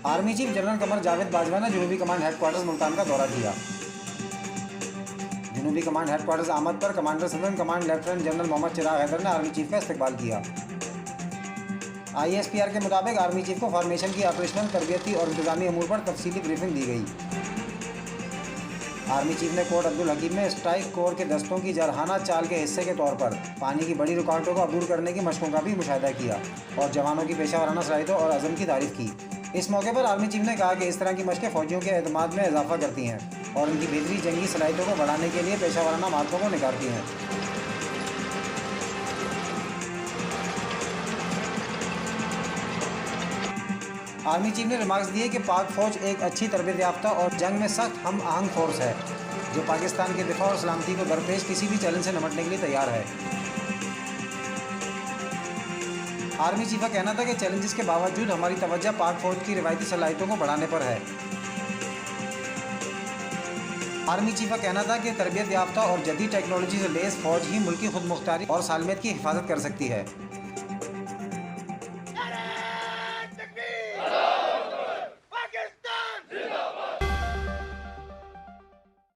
Army chief general Qamar Javed Bajwa ने जनूबी command headquarters Multan का दौरा किया। जनूबी कमांड हेडक्वार्टर्स आमद पर commander southern command lieutenant general Mohammad Chiragh Haider ने आर्मी चीफ का इस्तकबाल किया। ISPR के मुताबिक आर्मी चीफ को फॉर्मेशन की ऑपरेशनल, तरबियती और इंतजामी अमूर पर तफसीली ब्रीफिंग दी गई। आर्मी चीफ ने कोट अब्दुल हकीम में स्ट्राइक कोर के दस्तों की जरहाना चाल के हिस्से के तौर पर पानी की बड़ी रुकावटों को दूर करने की मशकों का भी मुशाहिदा किया और जवानों की पेशा वराना सलाहियतों और अज़म की तारीफ की। इस मौके पर आर्मी चीफ ने कहा कि इस तरह की मशकें फ़ौजियों के एतमाद में इजाफा करती हैं और उनकी बेहतरी जंगी सलाहियतों को बढ़ाने के लिए पेशा वराना महारतों को निखारती हैं। आर्मी चीफ ने रिमार्क्स दिए कि पाक फ़ौज एक अच्छी तरबियत याफ्ता और जंग में सख्त हम आहंग फोर्स है जो पाकिस्तान के दिफा और सलामती को दरपेश किसी भी चैलेंज से निपटने के लिए तैयार है। आर्मी चीफ का कहना था कि चैलेंजेस के बावजूद हमारी तवज्जो पाक फ़ौज की रिवायती सलाहियतों को बढ़ाने पर है। आर्मी चीफ का कहना था कि तरबियत याफ्ता और जदीद टेक्नोलॉजी से लेस फ़ौज ही मुल्की खुद मुख्तारी और सालमियत की हिफाजत कर सकती है।